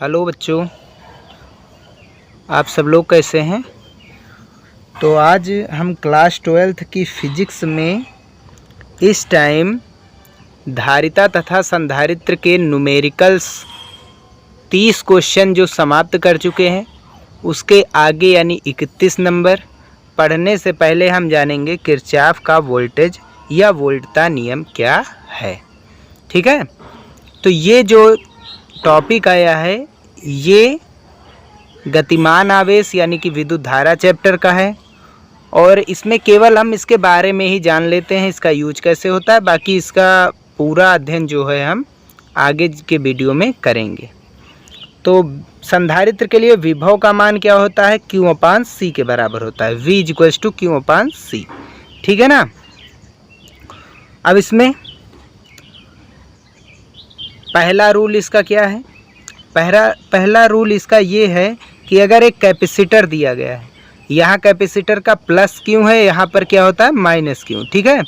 Hello बच्चों, आप सब लोग कैसे हैं। तो आज हम क्लास 12th की फिजिक्स में इस टाइम धारिता तथा संधारित्र के न्यूमेरिकल्स 30 क्वेश्चन जो समाप्त कर चुके हैं, उसके आगे यानी 31 नंबर पढ़ने से पहले हम जानेंगे किरचॉफ का वोल्टेज या वोल्टता नियम क्या है। ठीक है, तो ये जो टॉपिक आया है ये गतिमान आवेश यानी कि विद्युत धारा चैप्टर का है और इसमें केवल हम इसके बारे में ही जान लेते हैं, इसका यूज कैसे होता है। बाकी इसका पूरा अध्ययन जो है हम आगे के वीडियो में करेंगे। तो संधारित्र के लिए विभव का मान क्या होता है, Q/C के बराबर होता है, V = Q/C। ठीक है ना। अब इसमें पहला रूल इसका क्या है, पहला रूल इसका ये है कि अगर एक कैपेसिटर दिया गया है, यहाँ कैपेसिटर का प्लस Q है, यहाँ पर क्या होता है माइनस Q। ठीक है,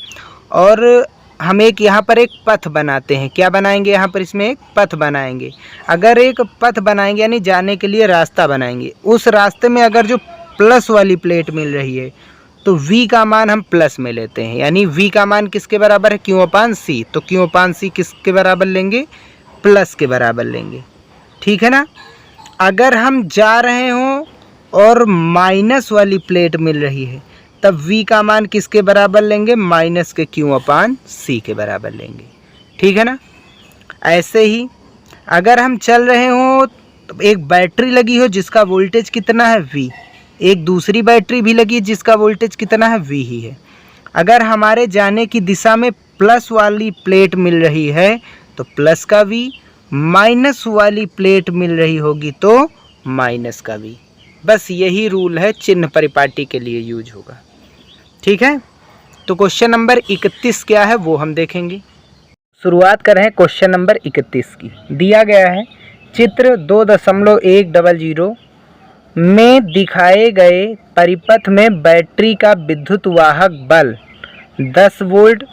और हम यहाँ पर एक पथ बनाते हैं। क्या बनाएंगे, यहाँ पर इसमें एक पथ बनाएंगे। अगर एक पथ बनाएंगे यानी जाने के लिए रास्ता बनाएंगे, उस रास्ते में अगर जो प्लस वाली प्लेट मिल रही है तो V का मान हम प्लस में लेते हैं, यानी V का मान किसके बराबर है, Q/C। तो Q/C किसके बराबर लेंगे, प्लस के बराबर लेंगे। ठीक है ना। अगर हम जा रहे हों और माइनस वाली प्लेट मिल रही है तब V का मान किसके बराबर लेंगे, माइनस के Q/C के बराबर लेंगे। ठीक है ना। ऐसे ही अगर हम चल रहे हों तो एक बैटरी लगी हो जिसका वोल्टेज कितना है, V, एक दूसरी बैटरी भी लगी जिसका वोल्टेज कितना है, V ही है। अगर हमारे जाने की दिशा में प्लस वाली प्लेट मिल रही है तो प्लस का V, माइनस वाली प्लेट मिल रही होगी तो माइनस का V। बस यही रूल है, चिन्ह परिपाटी के लिए यूज होगा। ठीक है, तो क्वेश्चन नंबर 31 क्या है वो हम देखेंगे। शुरुआत कर रहे हैं क्वेश्चन नंबर 31 की। दिया गया है चित्र 2.100 में दिखाए गए परिपथ में बैटरी का विद्युत वाहक बल 10 वोल्ट,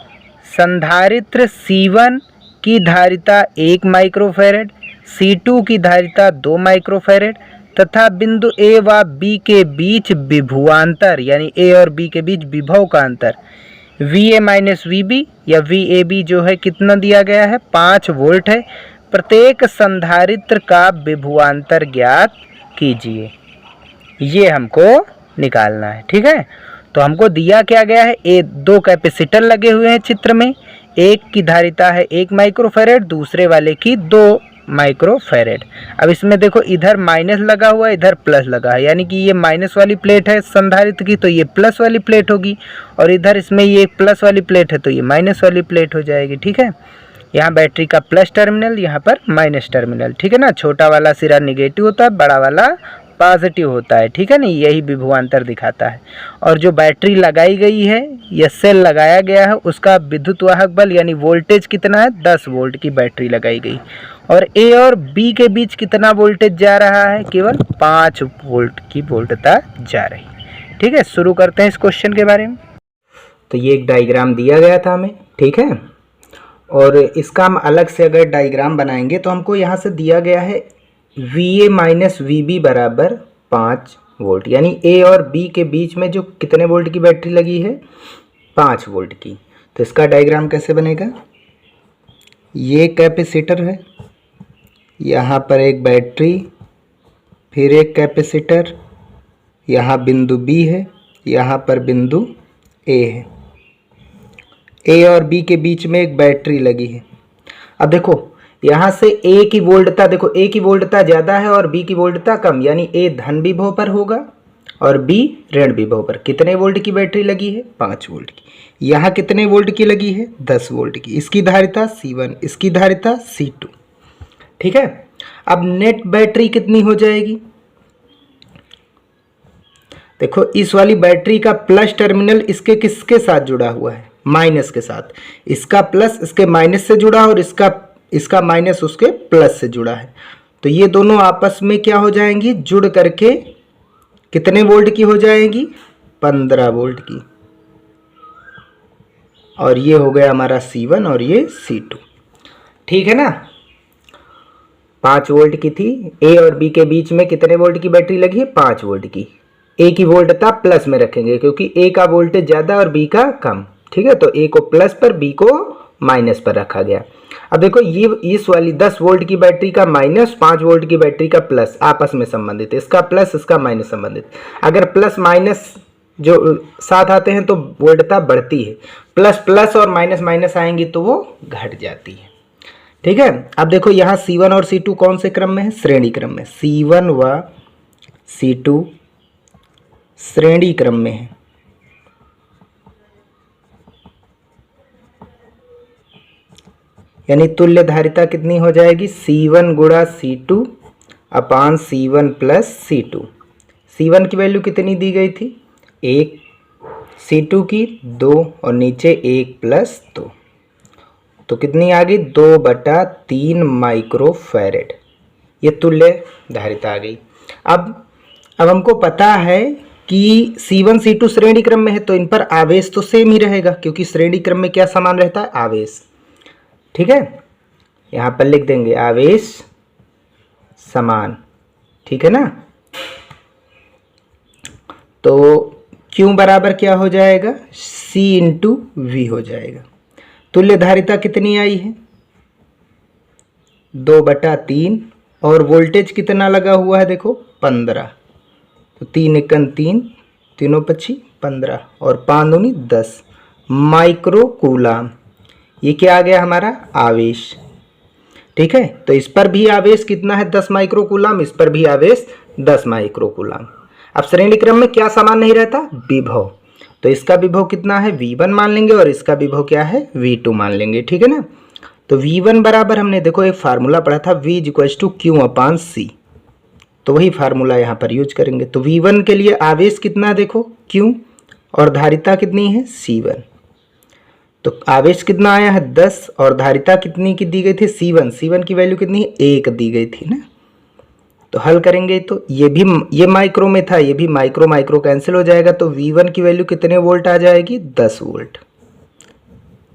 संधारित्र C1 की धारिता 1 माइक्रोफैरड, C2 की धारिता 2 माइक्रोफैरड तथा बिंदु A व B के बीच विभवांतर यानी A और B के बीच विभव का अंतर VA-VB या VAB जो है कितना दिया गया है, 5 वोल्ट है। प्रत्येक संधारित्र का विभवांतर ज्ञात कीजिए, ये हमको निकालना है। ठीक है, तो हमको दिया क्या गया है, दो कैपेसिटर लगे हुए हैं चित्र में, एक की धारिता है 1 माइक्रोफैरड, दूसरे वाले की 2 माइक्रोफैरड। अब इसमें देखो इधर माइनस लगा हुआ है, इधर प्लस लगा है, यानी कि ये माइनस वाली प्लेट है संधारित्र की तो ये प्लस वाली प्लेट होगी, और इधर इसमें ये प्लस वाली प्लेट है तो ये माइनस वाली प्लेट हो जाएगी। ठीक है, यहाँ बैटरी का प्लस टर्मिनल, यहाँ पर माइनस टर्मिनल। ठीक है ना, छोटा वाला सिरा निगेटिव होता है, बड़ा वाला पॉजिटिव होता है। ठीक है ना, यही विभवांतर दिखाता है। और जो बैटरी लगाई गई है या सेल लगाया गया है उसका विद्युत वाहक बल यानी वोल्टेज कितना है, 10 वोल्ट की बैटरी लगाई गई, और A और B के बीच कितना वोल्टेज जा रहा है, केवल 5 वोल्ट की वोल्टता जा रही है। ठीक है, शुरू करते हैं इस क्वेश्चन के बारे में। तो ये एक डायग्राम दिया गया था हमें, ठीक है, और इसका हम अलग से अगर डायग्राम बनाएंगे तो हमको यहाँ से दिया गया है VA-VB बराबर 5 वोल्ट, यानी A और B के बीच में जो कितने वोल्ट की बैटरी लगी है, 5 वोल्ट की। तो इसका डायग्राम कैसे बनेगा, ये कैपेसिटर है, यहाँ पर एक बैटरी, फिर एक कैपेसिटर, यहाँ बिंदु B है, यहाँ पर बिंदु A है। A और B के बीच में एक बैटरी लगी है। अब देखो यहाँ से A की वोल्टता, देखो A की वोल्टता ज़्यादा है और B की वोल्टता कम, यानी A धन विभव पर होगा और B ऋण विभव पर। कितने वोल्ट की बैटरी लगी है, 5 वोल्ट की। यहाँ कितने वोल्ट की लगी है, 10 वोल्ट की। इसकी धारिता C1, इसकी धारिता C2। ठीक है, अब नेट बैटरी कितनी हो जाएगी, देखो इस वाली बैटरी का प्लस टर्मिनल इसके किसके साथ जुड़ा हुआ है, माइनस के साथ। इसका प्लस इसके माइनस से जुड़ा और इसका माइनस उसके प्लस से जुड़ा है। तो ये दोनों आपस में क्या हो जाएंगी, जुड़ करके कितने वोल्ट की हो जाएंगी, 15 वोल्ट की। और ये हो गया हमारा C1 और ये C2। ठीक है ना। 5 वोल्ट की थी, ए और बी के बीच में कितने वोल्ट की बैटरी लगी है, 5 वोल्ट की। ए की वोल्टता प्लस में रखेंगे क्योंकि ए का वोल्टेज ज़्यादा और बी का कम, ठीक है। तो ए को प्लस पर, बी को माइनस पर रखा गया। अब देखो ये इस वाली 10 वोल्ट की बैटरी का माइनस, 5 वोल्ट की बैटरी का प्लस आपस में संबंधित है, इसका प्लस इसका माइनस संबंधित। अगर प्लस माइनस जो साथ आते हैं तो वोल्टता बढ़ती है, प्लस प्लस और माइनस माइनस आएंगी तो वो घट जाती है, ठीक है। अब देखो यहाँ C1 और C2 कौन से क्रम में है, श्रेणी क्रम में। C1 व C2 श्रेणी क्रम में है। यानी तुल्य धारिता कितनी हो जाएगी, C1 गुणा C2 अपान C1 प्लस C2। C1 की वैल्यू कितनी दी गई थी, 1, C2 की 2 और नीचे 1 प्लस 2, तो कितनी आ गई, 2/3 माइक्रोफैरेड। ये तुल्य धारिता आ गई। अब हमको पता है कि C1 C2 श्रेणी क्रम में है तो इन पर आवेश तो सेम ही रहेगा क्योंकि श्रेणी क्रम में क्या समान रहता है, आवेश, ठीक है। यहाँ पर लिख देंगे आवेश समान, ठीक है ना। तो Q बराबर क्या हो जाएगा, C इंटू V हो जाएगा। तुल्य धारिता कितनी आई है, 2/3 और वोल्टेज कितना लगा हुआ है, देखो 15, तो 3 एकन 3, तीनों पक्षी 15 और 5 दूनी 10 माइक्रो कूलाम। ये क्या आ गया हमारा, आवेश, ठीक है। तो इस पर भी आवेश कितना है, 10 माइक्रो कूलाम, इस पर भी आवेश 10 माइक्रो कूलाम। अब श्रेणी क्रम में क्या समान नहीं रहता, विभव, तो इसका विभव कितना है, V1 मान लेंगे और इसका विभव क्या है, V2 मान लेंगे, ठीक है ना। तो V1 बराबर हमने देखो एक फार्मूला पढ़ा था, V = Q/C, तो वही फार्मूला यहाँ पर यूज करेंगे। तो V1 के लिए आवेश कितना देखो Q और धारिता कितनी है C1, तो आवेश कितना आया है 10 और धारिता कितनी की दी गई थी C1 की वैल्यू कितनी है, 1 दी गई थी ना। तो हल करेंगे तो ये माइक्रो में था, ये भी माइक्रो कैंसिल हो जाएगा, तो V1 की वैल्यू कितने वोल्ट आ जाएगी, 10 वोल्ट।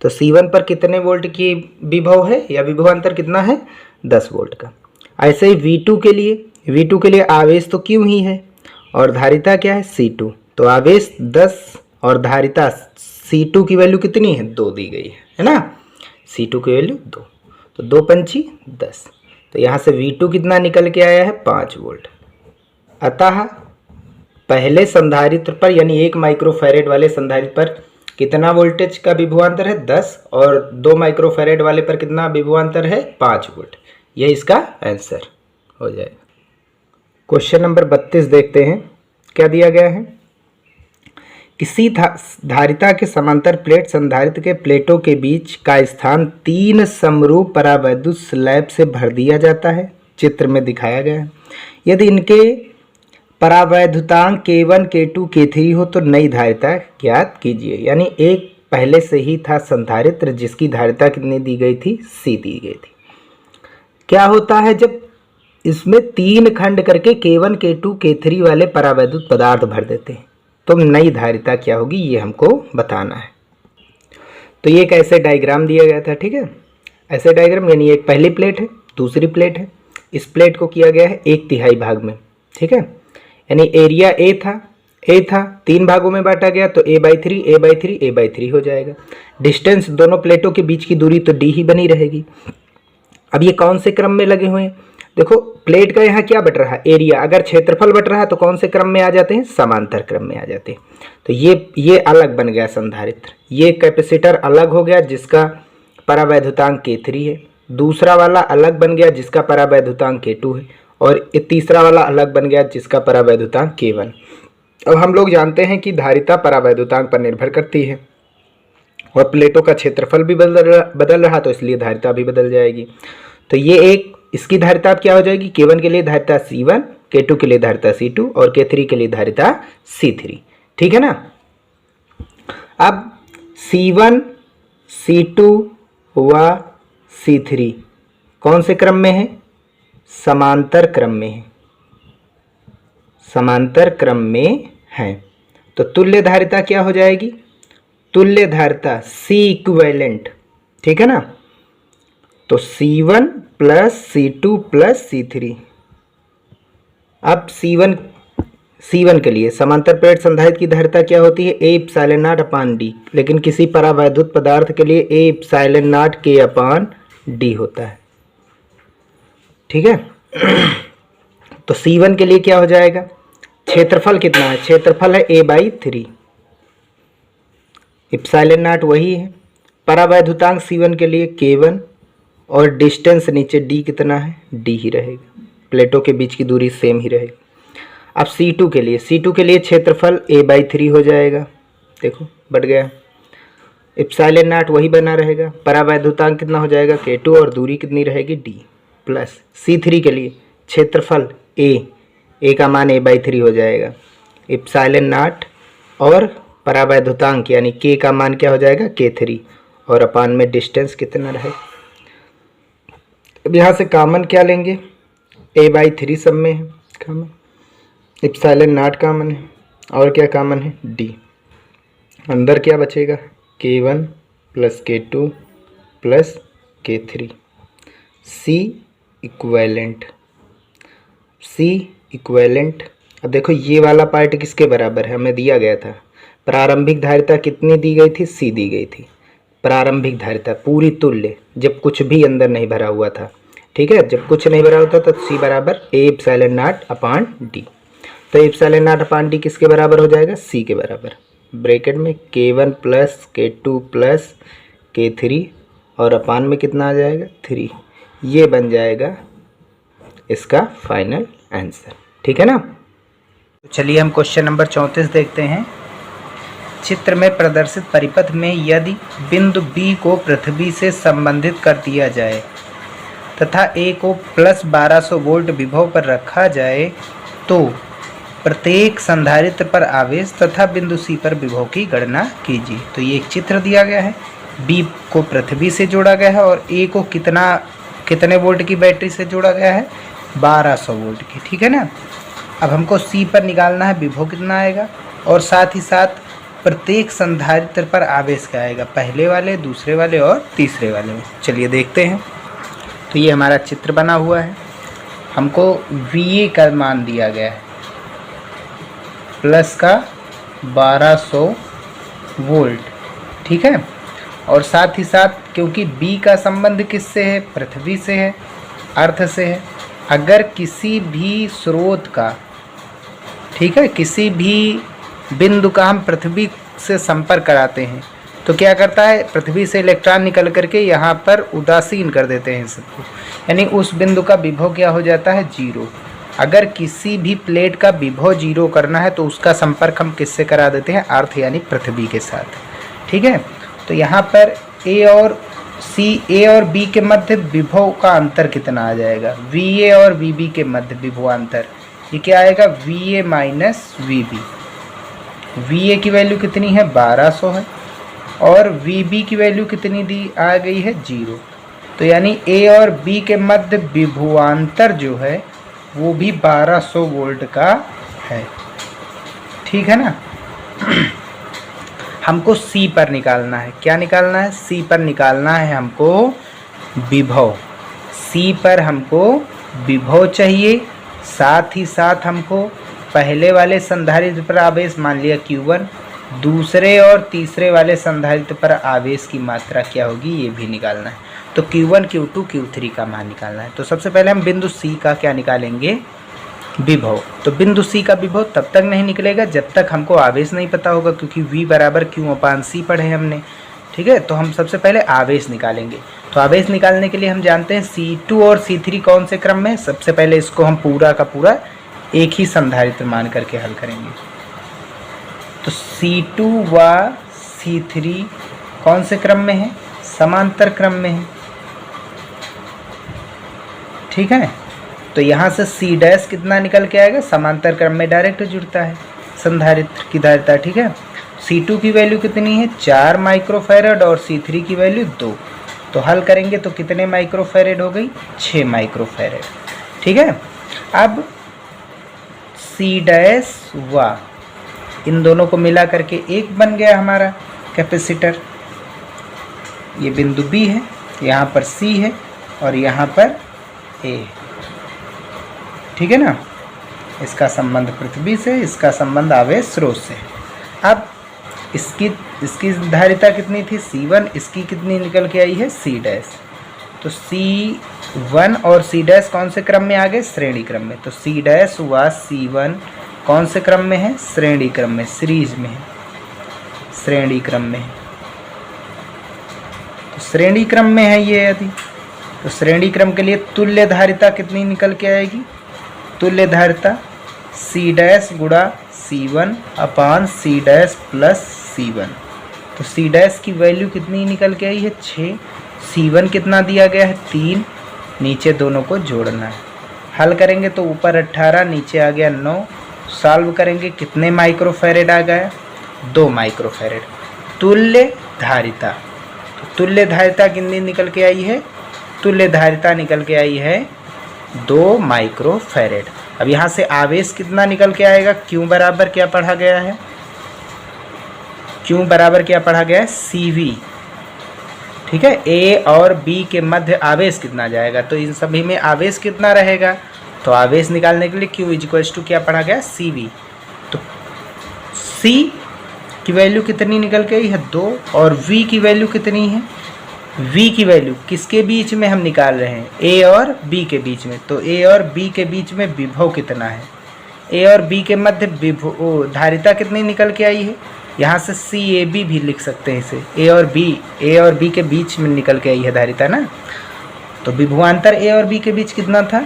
तो C1 पर कितने वोल्ट की विभव है या विभव अंतर कितना है, 10 वोल्ट का। ऐसे ही V2 के लिए आवेश तो Q ही है और धारिता क्या है C2, तो आवेश 10 और धारिता C2 की वैल्यू कितनी है, 2 दी गई है ना। C2 की वैल्यू 2, तो 2 पंची 10, तो यहाँ से V2 कितना निकल के आया है, 5 वोल्ट। अतः पहले संधारित्र पर यानी 1 माइक्रोफैरेड वाले संधारित्र पर कितना वोल्टेज का विभवांतर है, 10 और 2 माइक्रोफैरेड वाले पर कितना विभवांतर है, 5 वोल्ट। यह इसका आंसर हो जाएगा। क्वेश्चन नंबर 32 देखते हैं क्या दिया गया है। किसी धारिता के समांतर प्लेट संधारित्र के प्लेटों के बीच का स्थान 3 समरूप परावैद्युत स्लैब से भर दिया जाता है, चित्र में दिखाया गया है। यदि इनके परावैद्युतांक K1 K2 K3 हो तो नई धारिता ज्ञात कीजिए। यानी एक पहले से ही था संधारित्र जिसकी धारिता कितनी दी गई थी, C दी गई थी। क्या होता है जब इसमें 3 खंड करके K1 K2 K3 वाले परावैद्युत पदार्थ भर देते हैं तो नई धारिता क्या होगी, ये हमको बताना है। तो ये एक ऐसे डायग्राम दिया गया था, ठीक है। ऐसे डायग्राम यानी एक पहली प्लेट है, दूसरी प्लेट है, इस प्लेट को किया गया है 1/3 भाग में, ठीक है। यानी एरिया ए था 3 भागों में बांटा गया तो A/3 हो जाएगा। डिस्टेंस दोनों प्लेटों के बीच की दूरी तो D ही बनी रहेगी। अब ये कौन से क्रम में लगे हुए हैं, देखो प्लेट का यहाँ क्या बट रहा है, एरिया। अगर क्षेत्रफल बट रहा है तो कौन से क्रम में आ जाते हैं, समांतर क्रम में आ जाते हैं। तो ये अलग बन गया संधारित्र, ये कैपेसिटर अलग हो गया जिसका परावैद्युतांक K3 है, दूसरा वाला अलग बन गया जिसका परावैद्युतांक K2 है और ये तीसरा वाला अलग बन गया जिसका परावैद्युतांक K1। अब हम लोग जानते हैं कि धारिता परावैद्युतांक पर निर्भर करती है और प्लेटों का क्षेत्रफल भी बदल रहा तो इसलिए धारिता भी बदल जाएगी। तो ये एक इसकी धारिता क्या हो जाएगी, K1 के लिए धारिता C1, K2 के लिए धारिता C2 और K3 के लिए धारिता C3, ठीक है ना। अब C1, C2 व C3 कौन से क्रम में है, समांतर क्रम में है, समांतर क्रम में है। तो तुल्य धारिता क्या हो जाएगी, तुल्य धारिता C इक्विवेलेंट, ठीक है ना। तो C1 plus C2 plus C3। अब C1 के लिए समांतर प्लेट संधारित्र की धारिता क्या होती है? A epsilon not upon D. लेकिन किसी परावैद्युत पदार्थ के लिए A epsilon not K upon D होता है। ठीक है। तो C1 के लिए क्या हो जाएगा? क्षेत्रफल कितना है? क्षेत्रफल है A/3। इप्सिलॉन नॉट वही है। परावैद्युतांक C1 के लिए K1 और डिस्टेंस नीचे D कितना है? D ही रहेगा। प्लेटों के बीच की दूरी सेम ही रहेगी। अब C2 के लिए क्षेत्रफल A/3 हो जाएगा। देखो बढ़ गया। इप्सिलॉन नॉट वही बना रहेगा। परावैद्युतांक कितना हो जाएगा? K2 और दूरी कितनी रहेगी? D प्लस C3 के लिए क्षेत्रफल A का मान A/3 हो जाएगा। इप्सिलॉन नॉट और परावैद्युतांक यानी K का मान क्या हो जाएगा? K3 और अपान में डिस्टेंस कितना रहेगा? अब यहाँ से कॉमन क्या लेंगे? A/3 सब में है कॉमन, इप्सिलॉन नॉट कॉमन है और क्या कॉमन है? D। अंदर क्या बचेगा? K1 plus K2 plus K3। C equivalent. अब देखो ये वाला पार्ट किसके बराबर है? हमें दिया गया था प्रारंभिक धारिता कितनी दी गई थी? C दी गई थी। प्रारंभिक धारिता पूरी तुल्य, जब कुछ भी अंदर नहीं भरा हुआ था। ठीक है, जब कुछ नहीं भरा होता तो C बराबर A epsilon not upon D। तो इप्सिलॉन नॉट अपान D किसके बराबर हो जाएगा? C के बराबर। ब्रैकेट में K1 plus K2 plus K3 और अपान में कितना आ जाएगा? 3। ये बन जाएगा इसका फाइनल आंसर। ठीक है ना। तो चलिए हम क्वेश्चन नंबर 34 देखते हैं। चित्र में प्रदर्शित परिपथ में यदि बिंदु B को पृथ्वी से संबंधित कर दिया जाए तथा A को प्लस 1200 वोल्ट विभव पर रखा जाए तो प्रत्येक संधारित्र पर आवेश तथा बिंदु C पर विभव की गणना कीजिए। तो ये एक चित्र दिया गया है। B को पृथ्वी से जोड़ा गया है और A को कितने वोल्ट की बैटरी से जोड़ा गया है? 1200 वोल्ट की। ठीक है ना। अब हमको C पर निकालना है विभव कितना आएगा और साथ ही साथ प्रत्येक संधारित्र पर आवेश क्या आएगा? पहले वाले, दूसरे वाले और तीसरे वाले में। चलिए देखते हैं। तो ये हमारा चित्र बना हुआ है। हमको VA का मान दिया गया है प्लस का 1200 वोल्ट। ठीक है। और साथ ही साथ क्योंकि B का संबंध किससे है? पृथ्वी से है, अर्थ से है। अगर किसी भी स्रोत का, ठीक है, किसी भी बिंदु का हम पृथ्वी से संपर्क कराते हैं तो क्या करता है? पृथ्वी से इलेक्ट्रॉन निकल करके यहाँ पर उदासीन कर देते हैं सबको, यानी उस बिंदु का विभव क्या हो जाता है? 0। अगर किसी भी प्लेट का विभव 0 करना है तो उसका संपर्क हम किससे करा देते हैं? अर्थ यानी पृथ्वी के साथ। ठीक है। तो यहाँ पर A और B के मध्य विभव का अंतर कितना आ जाएगा? VA और VB के मध्य विभव अंतर, ये क्या आएगा? VA minus VB। VA की वैल्यू कितनी है? 1200 है और VB की वैल्यू कितनी दी आ गई है? 0। तो यानी A और B के मध्य विभवांतर जो है वो भी 1200 वोल्ट का है। ठीक है ना। हमको C पर निकालना है। क्या निकालना है? C पर निकालना है हमको विभव। C पर हमको विभव चाहिए। साथ ही साथ हमको पहले वाले संधारित्र पर आवेश मान लिया Q1, दूसरे और तीसरे वाले संधारित्र पर आवेश की मात्रा क्या होगी ये भी निकालना है। तो Q1, Q2, Q3 का मान निकालना है। तो सबसे पहले हम बिंदु C का क्या निकालेंगे? विभव। तो बिंदु C का विभव तब तक नहीं निकलेगा जब तक हमको आवेश नहीं पता होगा, क्योंकि V बराबर Q अपान C पढ़े हमने। ठीक है। तो हम सबसे पहले आवेश निकालेंगे। तो आवेश निकालने के लिए हम जानते हैं C2 और C3 कौन से क्रम में। सबसे पहले इसको हम पूरा का पूरा एक ही संधारित्र मान करके हल करेंगे। तो C2 व C3 कौन से क्रम में है? समांतर क्रम में है। ठीक है। तो यहाँ से C डैश कितना निकल के आएगा? समांतर क्रम में डायरेक्ट जुड़ता है संधारित्र की धारिता। ठीक है। C2 की वैल्यू कितनी है? 4 माइक्रोफैरड और C3 की वैल्यू 2। तो हल करेंगे तो कितने माइक्रोफैरड हो गई? 6 माइक्रोफैरड। ठीक है। अब C डैश व इन दोनों को मिला करके एक बन गया हमारा कैपेसिटर। ये बिंदु B है, यहाँ पर C है और यहाँ पर ए। ठीक है ना, इसका संबंध पृथ्वी से, इसका संबंध आवेश स्रोत से। अब इसकी धारिता कितनी थी C1, इसकी कितनी निकल के आई है C'। तो C1 और C' कौन से क्रम में आ गए? श्रेणी क्रम में। तो C' हुआ C1 कौन से क्रम में है? श्रेणी क्रम में, सीरीज में है, श्रेणी क्रम में है। तो श्रेणी क्रम में है ये यदि, तो श्रेणी क्रम के लिए तुल्य धारिता कितनी निकल के आएगी? तुल्य धारिता C' गुणा C1 अपान C' प्लस C1। तो C' की वैल्यू कितनी निकल के आई है? 6। C1 कितना दिया गया है? 3। नीचे दोनों को जोड़ना है। हल करेंगे तो ऊपर 18, नीचे आ गया 9। सॉल्व करेंगे कितने माइक्रोफैरेड आ गया? 2 माइक्रोफैरेड। तुल्य धारिता, तो तुल्य धारिता कितनी निकल के आई है? तुल्य धारिता निकल के आई है 2 माइक्रोफैरेड। अब यहाँ से आवेश कितना निकल के आएगा? Q बराबर क्या पढ़ा गया है? Q बराबर क्या पढ़ा गया है? CV। ठीक है, A और B के मध्य आवेश कितना जाएगा? तो इन सभी में आवेश कितना रहेगा? तो आवेश निकालने के लिए Q इक्वल्स टू क्या पढ़ा गया? CV। तो C की वैल्यू कितनी निकल के आई है? 2। और V की वैल्यू कितनी है? V की वैल्यू किसके बीच में हम निकाल रहे हैं? A और B के बीच में। तो A और B के बीच में विभव कितना है? A और B के मध्य विभव धारिता कितनी निकल के आई है? यहाँ से CAB भी लिख सकते हैं इसे। A और B के बीच में निकल के आई है धारिता ना। तो विभवांतर A और B के बीच कितना था?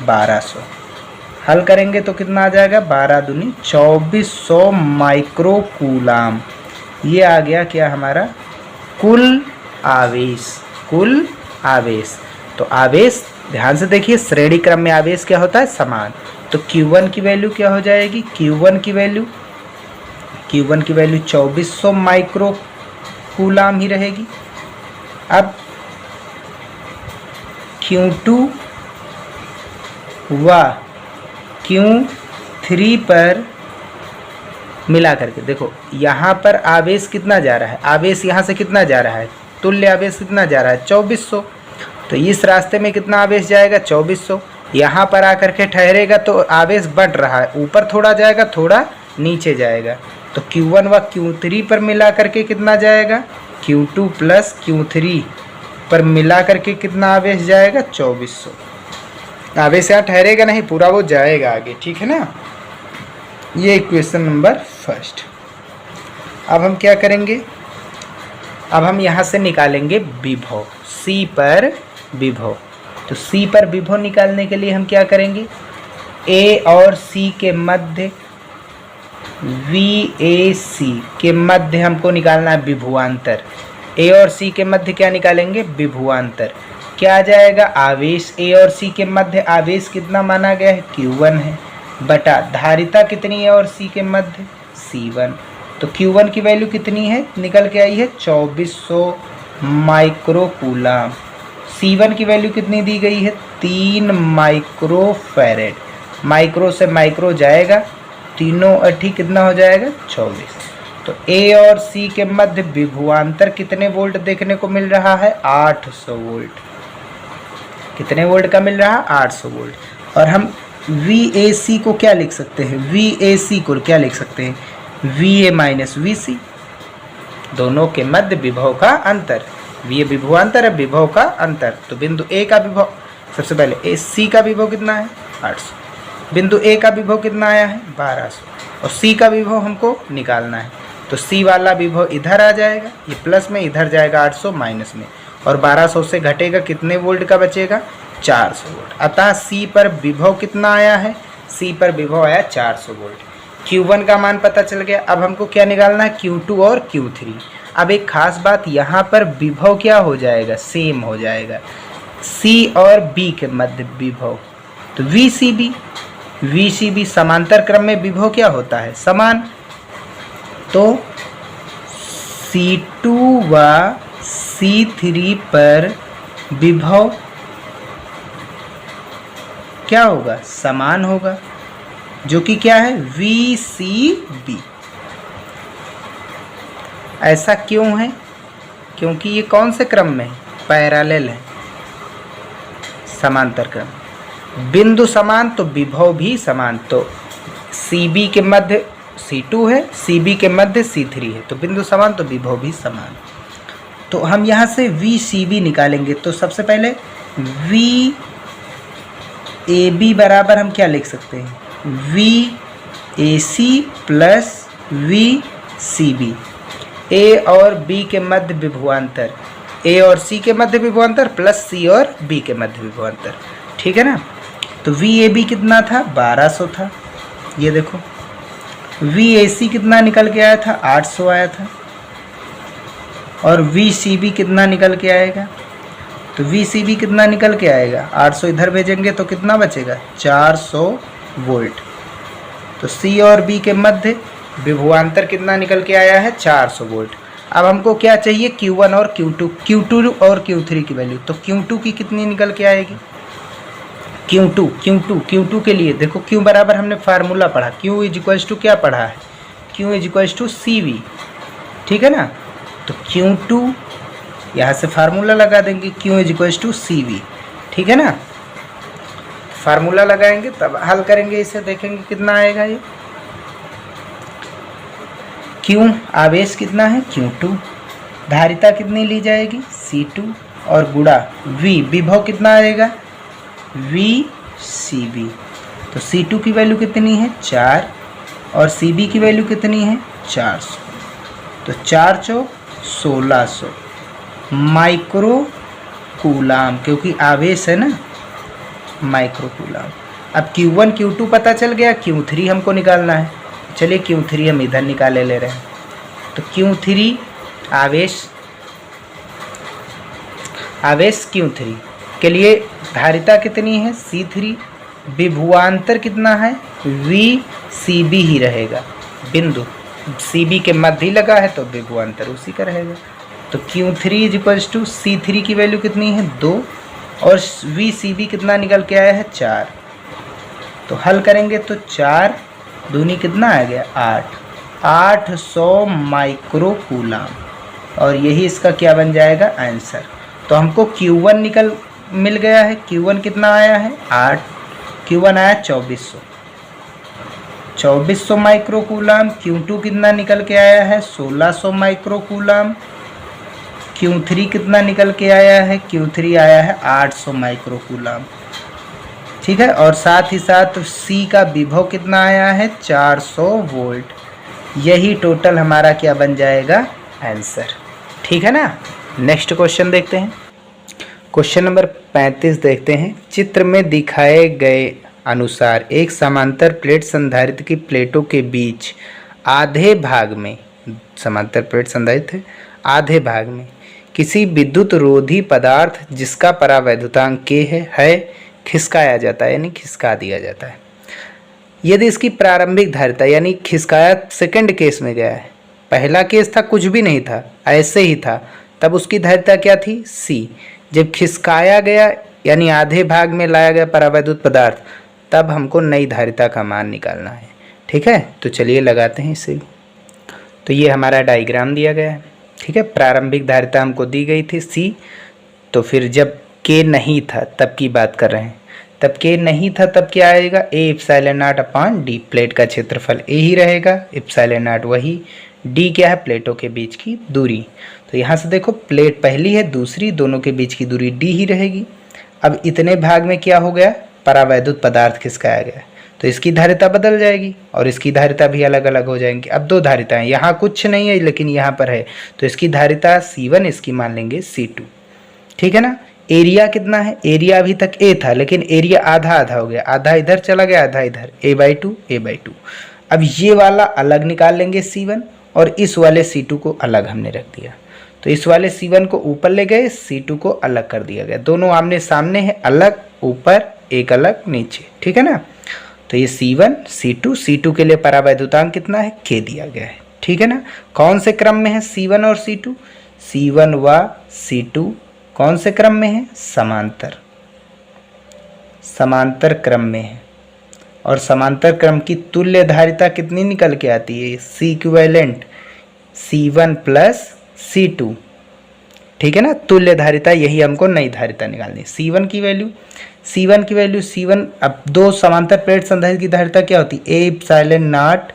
1200। हल करेंगे तो कितना आ जाएगा? 12 दूनी 2400 माइक्रो कूलाम। ये आ गया क्या हमारा? कुल आवेश। कुल आवेश। तो आवेश ध्यान से देखिए, श्रेणी क्रम में आवेश क्या होता है? समान। तो Q1 की वैल्यू क्या हो जाएगी? Q1 की वैल्यू 2400 माइक्रो कूलाम ही रहेगी। अब Q2 व Q3 पर मिला करके देखो, यहाँ पर आवेश कितना जा रहा है? आवेश यहाँ से कितना जा रहा है? तुल्य आवेश कितना जा रहा है? 2400। तो इस रास्ते में कितना आवेश जाएगा? 2400। यहाँ पर आकर के ठहरेगा तो आवेश बढ़ रहा है, ऊपर थोड़ा जाएगा, थोड़ा नीचे जाएगा। तो Q1 व Q3 पर मिला करके कितना जाएगा? Q2 प्लस Q3 पर मिला करके कितना आवेश जाएगा? 2400। आवेश यहाँ ठहरेगा नहीं, पूरा वो जाएगा आगे। ठीक है ना। ये इक्वेशन नंबर फर्स्ट। अब हम क्या करेंगे? अब हम यहाँ से निकालेंगे विभव, C पर विभव। तो C पर विभव निकालने के लिए हम क्या करेंगे? A और C के मध्य VAC के मध्य हमको निकालना है विभवांतर। A और C के मध्य क्या निकालेंगे? विभवांतर। क्या आ जाएगा? आवेश A और C के मध्य आवेश कितना माना गया है? Q1 है, बटा धारिता कितनी है और C के मध्य? C1। तो Q1 की वैल्यू कितनी है? निकल के आई है 2400 माइक्रो कूलाम। C1 की वैल्यू कितनी दी गई है? 3 माइक्रोफैरेड। माइक्रो से माइक्रो जाएगा, तीनों अठी कितना हो जाएगा? 24। तो A और C के मध्य विभवांतर कितने वोल्ट देखने को मिल रहा है? 800 वोल्ट। कितने वोल्ट का मिल रहा है? 800 वोल्ट। और हम VAC को क्या लिख सकते हैं? VAC को क्या लिख सकते हैं? VA माइनस VC, दोनों के मध्य विभव का अंतर। ये विभवांतर है, विभव का अंतर। तो बिंदु A का विभव, सबसे पहले C का विभव कितना है? 800। बिंदु A का विभव कितना आया है? 1200। और C का विभव हमको निकालना है। तो C वाला विभव इधर आ जाएगा, ये प्लस में, इधर जाएगा 800 माइनस में, और 1200 से घटेगा कितने वोल्ट का बचेगा? 400 वोल्ट। अतः C पर विभव कितना आया है? C पर विभव आया 400 वोल्ट। Q1 का मान पता चल गया। अब हमको क्या निकालना है? Q2 और Q3। अब एक खास बात, यहाँ पर विभव क्या हो जाएगा? सेम हो जाएगा, C और B के मध्य विभव। तो VCB समांतर क्रम में विभव क्या होता है? समान। तो C2 व C3 पर विभव क्या होगा? समान होगा, जो कि क्या है? VCB। ऐसा क्यों है? क्योंकि ये कौन से क्रम में है? पैरेलल है। समांतर क्रम। बिंदु समान तो विभव भी समान, तो CB के मध्य C2 है, CB के मध्य C3 है, तो बिंदु समान तो विभव भी समान। तो हम यहाँ से VCB निकालेंगे। तो सबसे पहले VAB बराबर हम क्या लिख सकते हैं, VAC प्लस VCB। A और B के मध्य विभवांतर, A और C के मध्य विभवांतर प्लस C और B के मध्य विभवांतर, ठीक है ना। तो VAB कितना था, 1200 था। ये देखो VAC कितना निकल के आया था, 800 आया था। और VCB कितना निकल के आएगा, तो VCB कितना निकल के आएगा, 800 इधर भेजेंगे तो कितना बचेगा, 400 वोल्ट। तो C और B के मध्य विभवांतर कितना निकल के आया है, 400 वोल्ट। अब हमको क्या चाहिए, Q1 और Q2 और Q3 की वैल्यू। तो Q2 की कितनी निकल के आएगी, Q2 के लिए देखो Q बराबर हमने फार्मूला पढ़ा, Q इज इक्वल्स टू क्या पढ़ा है, Q is equals to CV, ठीक है ना। तो Q2 यहाँ से फार्मूला लगा देंगे, Q is equals to CV, ठीक है ना। फार्मूला लगाएंगे तब हल करेंगे इसे, देखेंगे कितना आएगा ये। Q आवेश कितना है, Q2, धारिता कितनी ली जाएगी, C2, और गुणा V विभव कितना आएगा, VCB। तो C2 की वैल्यू कितनी है, 4, और CB की वैल्यू कितनी है, 400। तो 4 चौक 1600 माइक्रो कूलाम, क्योंकि आवेश है ना, माइक्रो कूलाम। अब Q1 Q2 पता चल गया, Q3 हमको निकालना है। चलिए Q3 हम इधर निकाले ले रहे हैं। तो Q3 आवेश Q3 के लिए धारिता कितनी है, C3, विभवांतर कितना है, VCB ही रहेगा, बिंदु CB के मध्य ही लगा है तो विभवांतर उसी का रहेगा। तो Q3 is equals to C3 की वैल्यू कितनी है, 2, और VCB कितना निकल के आया है, 4। तो हल करेंगे तो 4 दूनी कितना आ गया, 800 माइक्रो कूलाम, और यही इसका क्या बन जाएगा, आंसर। तो हमको Q1 मिल गया है। Q1 कितना आया है, 8, Q1 आया 2400 माइक्रो कूलाम। Q2 कितना निकल के आया है, 1600 माइक्रो कूलाम। Q3 कितना निकल के आया है, Q3 आया है 800 माइक्रो कूलाम, ठीक है। और साथ ही साथ C का विभव कितना आया है, 400 वोल्ट। यही टोटल हमारा क्या बन जाएगा, आंसर, ठीक है ना। नेक्स्ट क्वेश्चन देखते हैं। क्वेश्चन नंबर 35 देखते हैं। चित्र में दिखाए गए अनुसार एक समांतर प्लेट संधारित्र की प्लेटों के बीच आधे भाग में, समांतर प्लेट संधारित्र है, आधे भाग में किसी विद्युत रोधी पदार्थ जिसका परावैद्युतांक K है खिसकाया जाता है, यानी खिसका दिया जाता है। यदि इसकी प्रारंभिक धारिता, यानी खिसकाया सेकंड केस में गया है, पहला केस था कुछ भी नहीं था, ऐसे ही था, तब उसकी धारिता क्या थी, C। जब खिसकाया गया यानी आधे भाग में लाया गया परावैद्युत पदार्थ, तब हमको नई धारिता का मान निकालना है, ठीक है। तो चलिए लगाते हैं इसे। तो ये हमारा डायग्राम दिया गया है, ठीक है। प्रारंभिक धारिता हमको दी गई थी C, तो फिर जब K नहीं था तब की बात कर रहे हैं, तब K नहीं था तब क्या आएगा, A epsilon not upon D, plate का क्षेत्रफल A ही रहेगा, एप्सिलॉन नॉट वही, D क्या है, प्लेटों के बीच की दूरी। तो यहाँ से देखो प्लेट पहली है, दूसरी, दोनों के बीच की दूरी D ही रहेगी। अब इतने भाग में क्या हो गया, परावैद्युत पदार्थ खिसकाया गया, तो इसकी धारिता बदल जाएगी और इसकी धारिता भी अलग अलग हो जाएंगी। अब दो धारिताएं, यहाँ कुछ नहीं है लेकिन यहाँ पर है, तो इसकी धारिता C1, इसकी मान लेंगे C2, ठीक है ना। एरिया कितना है, एरिया अभी तक A था लेकिन एरिया आधा आधा हो गया, आधा इधर चला गया आधा इधर, A/2। अब ये वाला अलग निकाल लेंगे C1, और इस वाले C2 को अलग हमने रख दिया। तो इस वाले C1 को ऊपर ले गए, C2 को अलग कर दिया गया, दोनों आमने सामने है, अलग ऊपर एक अलग नीचे, ठीक है ना। तो ये C1 C2, C2 के लिए परावैद्युतांक कितना है, K दिया गया है, ठीक है ना। कौन से क्रम में है C1 और C2, C1 व C2 कौन से क्रम में है, समांतर क्रम में है। और समांतर क्रम की तुल्य धारिता कितनी निकल के आती है, C equivalent C1 plus C2, ठीक है ना, तुल्य धारिता, यही हमको नई धारिता निकालनी। C1 की वैल्यू C1, अब दो समांतर प्लेट संधारित्र की धारिता क्या होती है, A epsilon not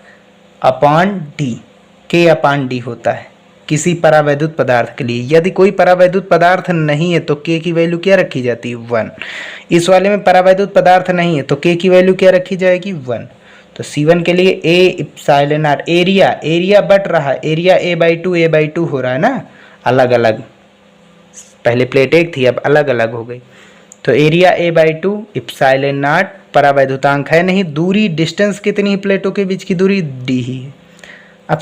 upon D, के अपॉन डी होता है किसी परावैद्युत पदार्थ के लिए। यदि कोई परावैद्युत पदार्थ नहीं है तो के की वैल्यू क्या रखी जाती है, 1। इस वाले में परावैद्युत पदार्थ नहीं है तो के की वैल्यू क्या रखी जाएगी, 1। तो C1 के लिए A epsilon not, area but रहा है, एरिया a/2 हो रहा है ना, अलग अलग, पहले प्लेट एक थी अब अलग अलग हो गई। तो एरिया a/2 इप्सिलॉन नॉट, परावैद्युतांक है नहीं, दूरी डिस्टेंस कितनी है प्लेटों के बीच की दूरी, d ही है। अब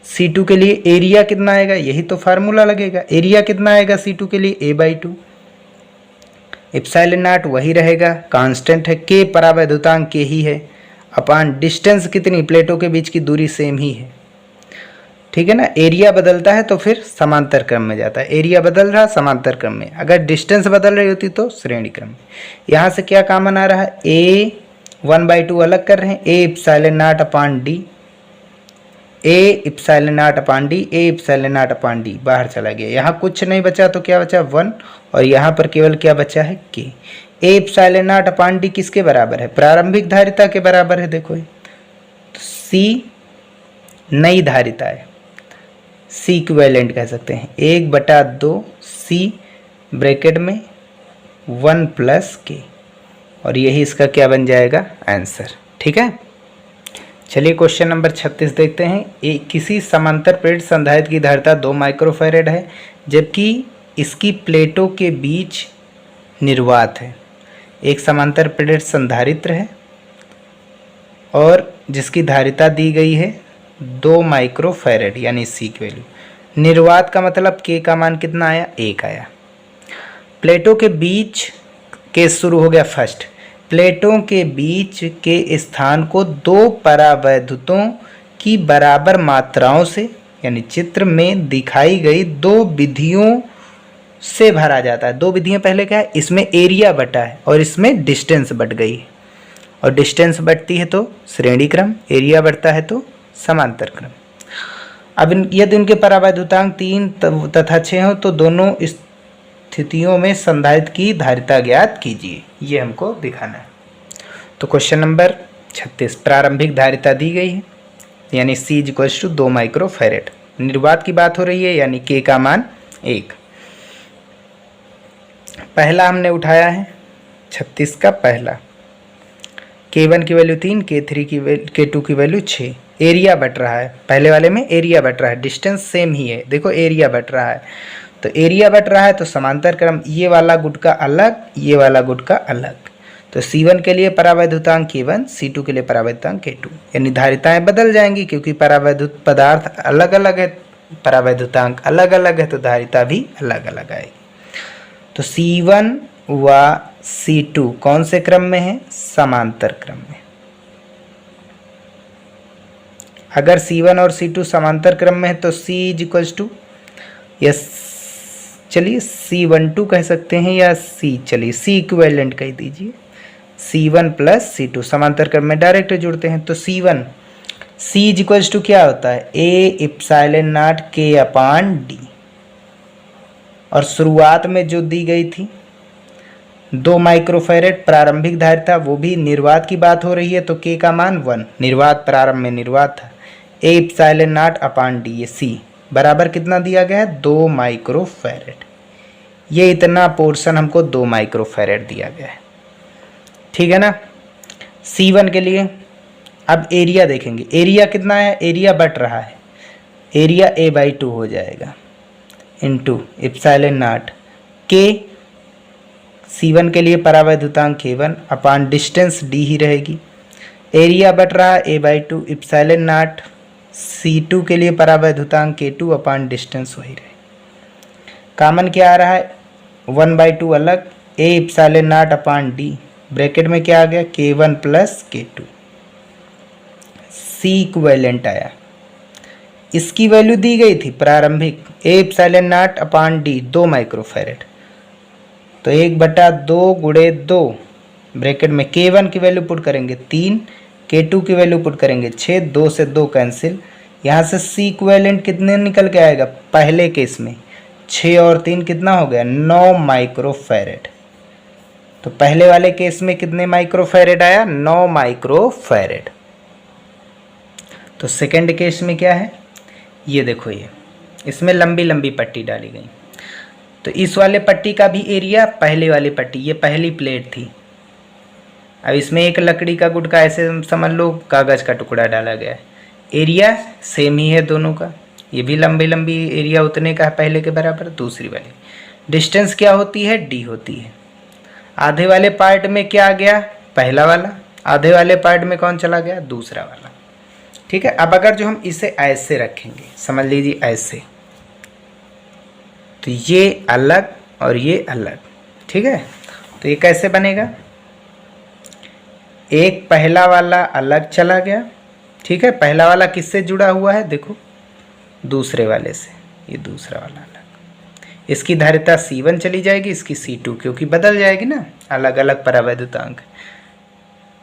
C2 के लिए एरिया कितना आएगा, यही तो फार्मूला लगेगा, एरिया कितना आएगा C2 के लिए a/2, इप्सिलॉन नॉट वही रहेगा, कांस्टेंट है, के परावैद्युतांक के ही है, अपॉन डिस्टेंस कितनी, प्लेटों के बीच की दूरी सेम ही है। ठीक है ना, एरिया बदलता है तो फिर समांतर क्रम में जाता है, एरिया बदल रहा समांतर क्रम में, अगर डिस्टेंस बदल रही होती तो श्रेणी क्रम में। यहाँ से क्या कॉमन आ रहा है, ए 1/2 अलग कर रहे हैं, A epsilon not upon D, A epsilon not upon D, A epsilon not upon D बाहर चला गया, यहाँ कुछ नहीं बचा तो क्या बचा, 1, और यहाँ पर केवल क्या बचा है, के। A epsilon not upon D किसके बराबर है, प्रारंभिक धारिता के बराबर है, देखो तो सी नई धारिता है, सी इक्विवेलेंट कह सकते हैं, 1/2 सी ब्रैकेट में 1 प्लस के, और यही इसका क्या बन जाएगा, आंसर। ठीक है, चलिए क्वेश्चन नंबर 36 देखते हैं। किसी समांतर प्लेट संधारित्र की धारिता 2 माइक्रोफैरेड है, जबकि इसकी प्लेटों के बीच निर्वात है। एक समांतर प्लेट संधारित्र है और जिसकी धारिता दी गई है 2 माइक्रोफैरेड, यानी सी की वैल्यू। निर्वात का मतलब के का मान कितना आया, 1 आया। प्लेटों के बीच, केस शुरू हो गया फर्स्ट, प्लेटों के बीच के स्थान को 2 परावैद्युतों की बराबर मात्राओं से, यानी चित्र में दिखाई गई 2 विधियों से भरा जाता है। 2 विधियां पहले क्या है, इसमें एरिया बटा है और इसमें डिस्टेंस बट गई है, और डिस्टेंस बढ़ती है तो श्रेणी क्रम, एरिया बढ़ता है तो समांतर क्रम। अब यदि उनके परावैद्युतांक 3 तथा 6 हो तो दोनों स्थितियों में संधारित्र की धारिता ज्ञात कीजिए, ये हमको दिखाना है। तो क्वेश्चन नंबर 36, प्रारंभिक धारिता दी गई है, यानी C = 2 माइक्रोफैरेड। निर्वात की बात हो रही है, यानी K का मान 1। पहला हमने उठाया है 36 का पहला, K1 की वैल्यू 3, K2 की वैल्यू 6। एरिया बट रहा है, पहले वाले में एरिया बट रहा है, डिस्टेंस सेम ही है, देखो एरिया बट रहा है, तो एरिया बट रहा है तो समांतर क्रम, ये वाला गुट का अलग, ये वाला गुट का अलग। तो C1 के लिए परावैद्युतांक K1, C2 के लिए परावैद्युतांक K2, यानी धारिताएं बदल जाएंगी क्योंकि परावैद्युत पदार्थ अलग अलग है, परावैद्युतांक अलग अलग है, तो धारिता भी अलग अलग आएगी। तो C1 व C2 कौन से क्रम में है, समांतर क्रम में। अगर C1 और C2 समांतर क्रम में है तो C = यस, चलिए C12 कह सकते हैं, या चलिए C इक्विवेलेंट कह दीजिए, C1 + C2 समांतर क्रम में डायरेक्ट जुड़ते हैं। तो C = क्या होता है, A epsilon not K upon D, और शुरुआत में जो दी गई थी 2 माइक्रोफैरेड प्रारंभिक धारिता, वो भी निर्वात की बात हो रही है तो K का मान 1, निर्वात प्रारंभ में निर्वात था, A epsilon not upon D, ये C बराबर कितना दिया गया है, 2 माइक्रोफैरेड। ये इतना पोर्शन हमको 2 माइक्रोफैरेड दिया गया है, ठीक है ना। C1 के लिए अब एरिया देखेंगे, एरिया कितना है, एरिया बट रहा है, एरिया a/2 हो जाएगा into epsilon not K, C1 के लिए परावैद्युतांक K1 अपॉन डिस्टेंस D ही रहेगी, एरिया बट रहा है a/2 इप्सिलॉन नॉट, C2 के लिए परावैद्युतांक K2 अपॉन डिस्टेंस वही रहे। कॉमन क्या आ रहा है, 1/2 अलग, A epsilon not upon D, bracket में क्या आ गया, K1 + K2, C इक्विवेलेंट आया। इसकी वैल्यू दी गई थी प्रारंभिक, A epsilon not upon D 2 microfarad, तो 1/2 × 2 ब्रैकेट में K1 की वैल्यू पुट करेंगे 3, K2 की वैल्यू पुट करेंगे 6, 2 से 2 कैंसिल, यहाँ से C इक्विवेलेंट कितने निकल के आएगा, पहले केस में 6 और 3 कितना हो गया, 9 माइक्रोफैरेड। तो पहले वाले केस में कितने माइक्रोफैरेड आया, 9 माइक्रोफैरेड। तो सेकंड केस में क्या है, ये देखो, ये इसमें लंबी लंबी पट्टी डाली गई। तो इस वाले पट्टी का भी एरिया पहले वाली पट्टी, ये पहली प्लेट थी। अब इसमें एक लकड़ी का गुटका, ऐसे समझ लो कागज़ का टुकड़ा डाला गया है। एरिया सेम ही है दोनों का, ये भी लंबी लंबी एरिया उतने का है पहले के बराबर। दूसरी वाली डिस्टेंस क्या होती है, डी होती है। आधे वाले पार्ट में क्या आ गया, पहला वाला। आधे वाले पार्ट में कौन चला गया, दूसरा वाला। ठीक है। अब अगर जो हम इसे ऐसे रखेंगे, समझ लीजिए ऐसे, तो ये अलग और ये अलग। ठीक है। तो ये कैसे बनेगा, एक पहला वाला अलग चला गया। ठीक है। पहला वाला किससे जुड़ा हुआ है, देखो दूसरे वाले से, ये दूसरा वाला अलग। इसकी धारिता C1 चली जाएगी, इसकी C2, क्योंकि बदल जाएगी ना, अलग अलग परावैद्युतांक।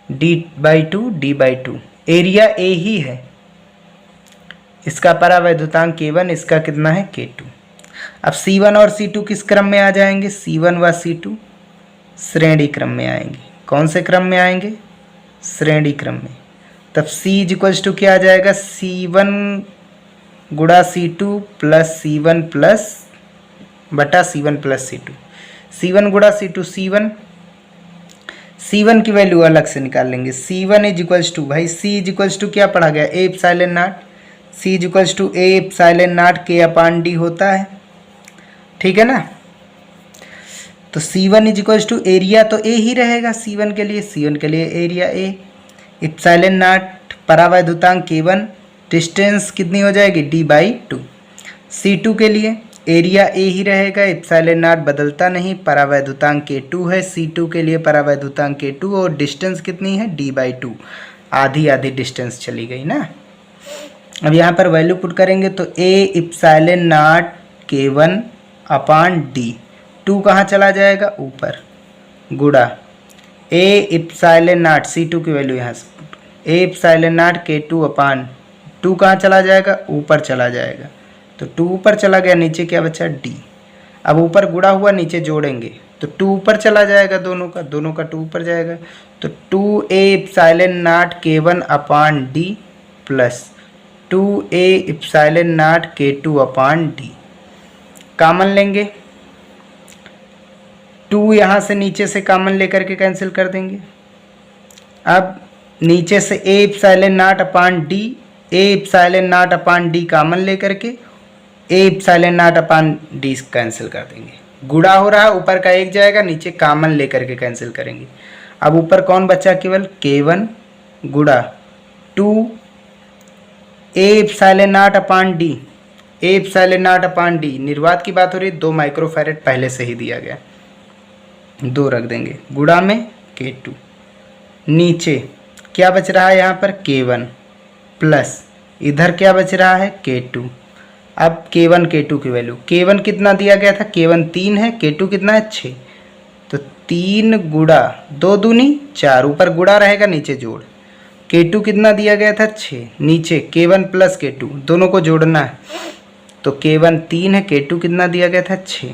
D/2 एरिया A ही है, इसका परावैद्युतांक K1, इसका कितना है K2। अब C1 और C2 किस क्रम में आ जाएंगे, C1 व C2 श्रेणी क्रम में आएंगे। कौन से क्रम में आएंगे, श्रेणी क्रम में। तब C क्या आ जाएगा, C1 गुणा C2 प्लस C1 प्लस बटा C1 प्लस C2। C1 गुणा C2, C1 की वैल्यू अलग से निकाल लेंगे। C1 इज टू, भाई C इज क्या पढ़ा गया, A epsilon naught. C is to A epsilon naught K/D होता है। ठीक है ना। तो C1 इज टू एरिया तो A ही रहेगा C1 के लिए एरिया A, एप्सिलॉन नॉट परावैद्युतांक K1, डिस्टेंस कितनी हो जाएगी, D/2। C2 के लिए एरिया A ही रहेगा, एप्सिलॉन नॉट बदलता नहीं, परावैद्युतांक K2 है। C2 के लिए परावैद्युतांक K2 और डिस्टेंस कितनी है, D/2। आधी आधी डिस्टेंस चली गई ना। अब यहाँ पर वैल्यू पुट करेंगे तो A एप्सिलॉन नॉट K1/D, 2 कहाँ चला जाएगा, ऊपर, गुणा A एप्सिलॉन नॉट, C2 की वैल्यू यहाँ से put, A epsilon not K2/2 कहाँ चला जाएगा, ऊपर चला जाएगा। तो 2 ऊपर चला गया, नीचे क्या बचा, D। अब ऊपर गुणा हुआ, नीचे जोड़ेंगे तो 2 ऊपर चला जाएगा, दोनों का 2 ऊपर जाएगा। तो 2A epsilon not K1/D plus 2A epsilon not K2/D। Common लेंगे, 2 यहाँ से नीचे से कॉमन लेकर के कैंसिल कर देंगे। अब नीचे से A epsilon naught, A epsilon naught common लेकर के A एप्सिलॉन नॉट/D कैंसिल कर देंगे। गुणा हो रहा है, ऊपर का एक जाएगा, नीचे कॉमन लेकर के कैंसिल करेंगे। अब ऊपर कौन बचा, केवल K1 गुणा 2A epsilon naught, A epsilon नॉट/D, निर्वात की बात हो रही, 2 माइक्रोफैरेड पहले से ही दिया गया, 2 रख देंगे, गुणा में K2। नीचे क्या बच रहा है, यहाँ पर K1 प्लस इधर क्या बच रहा है, K2। अब K1 K2 की वैल्यू, K1 कितना दिया गया था, K1 3 है, K2 कितना है 6। तो 3 गुणा 2 दूनी 4, ऊपर गुणा रहेगा, नीचे जोड़। K2 कितना दिया गया था 6, नीचे K1 प्लस K2 दोनों को जोड़ना है। तो K1 3 है, K2 कितना दिया गया था 6।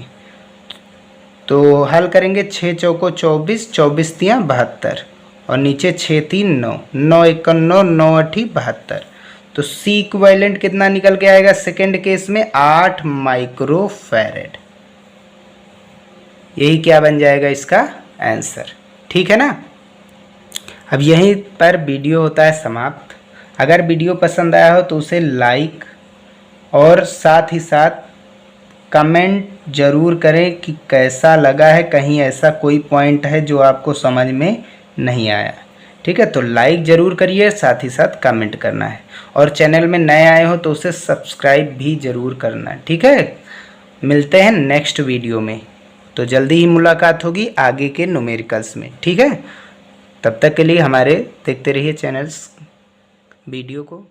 तो हल करेंगे, 6 चौको 24, 24 तियाँ 72 और नीचे 6 3 9, 9 1 9, 9 8 72। तो C इक्विवेलेंट कितना निकल के आएगा, सेकेंड केस में 8 माइक्रोफैरेड। यही क्या बन जाएगा इसका आंसर। ठीक है ना। अब यहीं पर वीडियो होता है समाप्त। अगर वीडियो पसंद आया हो तो उसे लाइक और साथ ही साथ कमेंट ज़रूर करें कि कैसा लगा है, कहीं ऐसा कोई पॉइंट है जो आपको समझ में नहीं आया। ठीक है, तो लाइक ज़रूर करिए, साथ ही साथ कमेंट करना है, और चैनल में नए आए हो तो उसे सब्सक्राइब भी ज़रूर करना है। ठीक है, मिलते हैं नेक्स्ट वीडियो में, तो जल्दी ही मुलाकात होगी आगे के न्यूमेरिकल्स में। ठीक है, तब तक के लिए हमारे देखते रहिए चैनल्स वीडियो को।